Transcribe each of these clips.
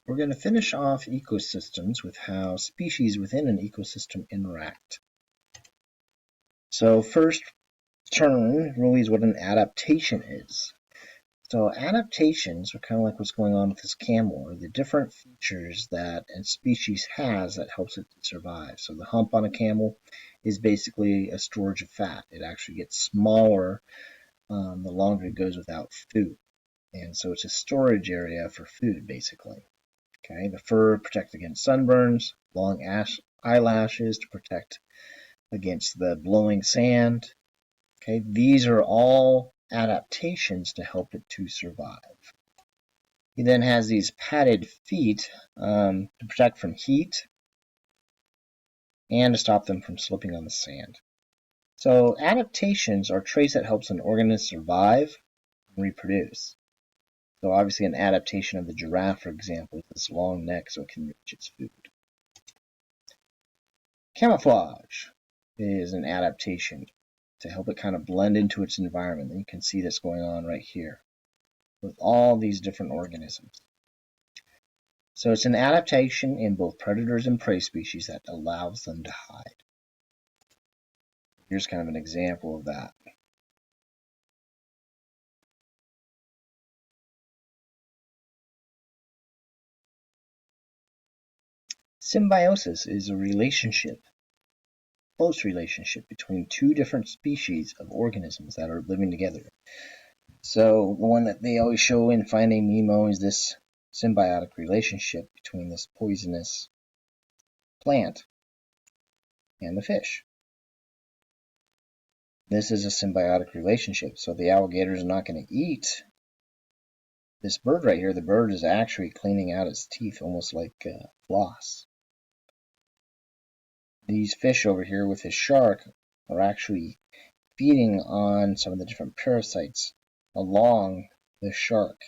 We're going to finish off ecosystems with how species within an ecosystem interact. So first term really is what an adaptation is. So adaptations are kind of like what's going on with this camel, or the different features that a species has that helps it to survive. So the hump on a camel is basically a storage of fat. It actually gets smaller the longer it goes without food. And so it's a storage area for food, basically. Okay, the fur protects against sunburns, long eyelashes to protect against the blowing sand. Okay, these are all adaptations to help it to survive. He then has these padded feet to protect from heat and to stop them from slipping on the sand. So adaptations are traits that helps an organism survive and reproduce. So obviously an adaptation of the giraffe, for example, is this long neck so it can reach its food. Camouflage is an adaptation to help it kind of blend into its environment. And you can see this going on right here with all these different organisms. So it's an adaptation in both predators and prey species that allows them to hide. Here's kind of an example of that. Symbiosis is a relationship, close relationship between two different species of organisms that are living together. So the one that they always show in Finding Nemo is this symbiotic relationship between this poisonous plant and the fish. This is a symbiotic relationship, so the alligator is not going to eat this bird right here. The bird is actually cleaning out its teeth almost like floss. These fish over here with this shark are actually feeding on some of the different parasites along the shark.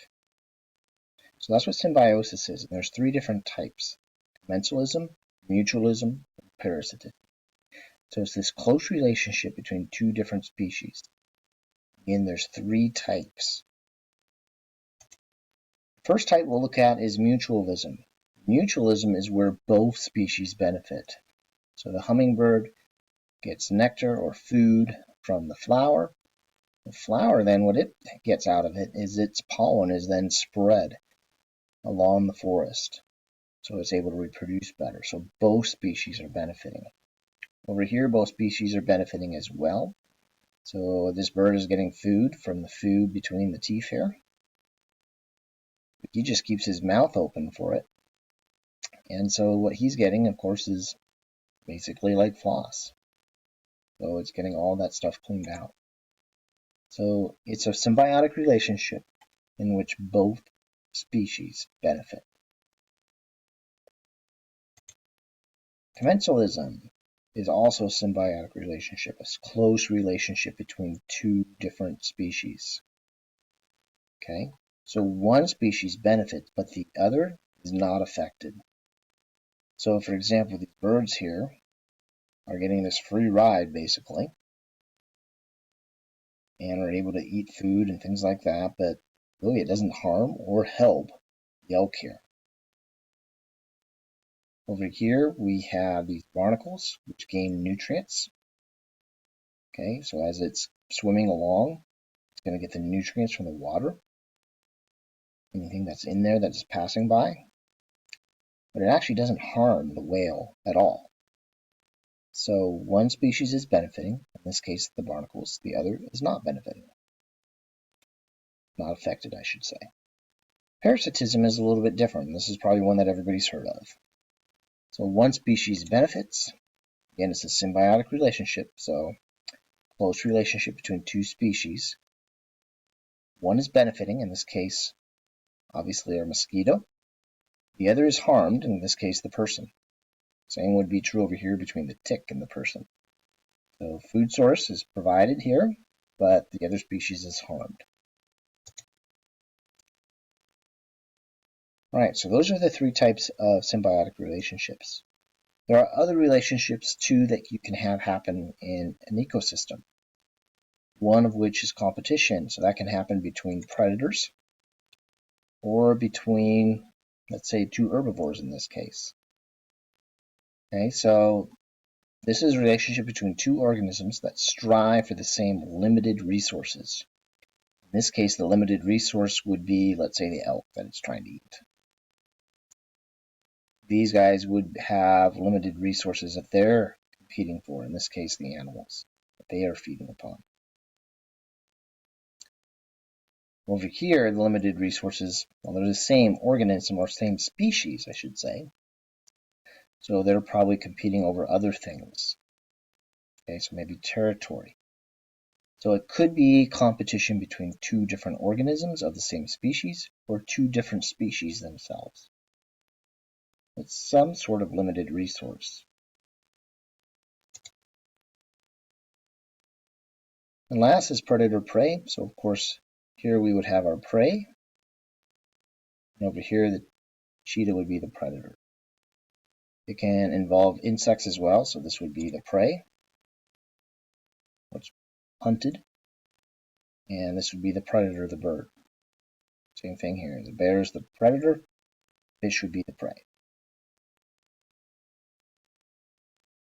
So that's what symbiosis is. And there's three different types: commensalism, mutualism, and parasitism. So it's this close relationship between two different species. Again, there's three types. The first type we'll look at is mutualism. Mutualism is where both species benefit. So the hummingbird gets nectar or food from the flower. The flower then, what it gets out of it is its pollen is then spread along the forest. So it's able to reproduce better. So both species are benefiting. Over here, both species are benefiting as well. So this bird is getting food from the food between the teeth here. He just keeps his mouth open for it. And so what he's getting, of course, is basically like floss. So it's getting all that stuff cleaned out. So it's a symbiotic relationship in which both species benefit. Commensalism is also a symbiotic relationship, a close relationship between two different species. Okay, so one species benefits, but the other is not affected. So for example, these birds here are getting this free ride basically, and are able to eat food and things like that, but really it doesn't harm or help the elk here. Over here we have these barnacles which gain nutrients. Okay, so as it's swimming along, it's going to get the nutrients from the water, anything that's in there that is passing by, but it actually doesn't harm the whale at all. So one species is benefiting, in this case the barnacles, the other is not benefiting. Not affected, I should say. Parasitism is a little bit different. This is probably one that everybody's heard of. So one species benefits. Again, it's a symbiotic relationship, so close relationship between two species. One is benefiting, in this case, obviously a mosquito. The other is harmed, in this case, the person. Same would be true over here between the tick and the person. So food source is provided here, but the other species is harmed. All right, so those are the three types of symbiotic relationships. There are other relationships too that you can have happen in an ecosystem. One of which is competition. So that can happen between predators or between let's say two herbivores in this case. Okay, so this is a relationship between two organisms that strive for the same limited resources. In this case, the limited resource would be, let's say, the elk that it's trying to eat. These guys would have limited resources that they're competing for, in this case, the animals that they are feeding upon. Over here, the limited resources, well, they're the same organism, or same species, I should say. So they're probably competing over other things. Okay, so maybe territory. So it could be competition between two different organisms of the same species, or two different species themselves. It's some sort of limited resource. And last is predator-prey. So of course, here we would have our prey. And over here, the cheetah would be the predator. It can involve insects as well. So this would be the prey, what's hunted. And this would be the predator, the bird. Same thing here. The bear is the predator. Fish would be the prey.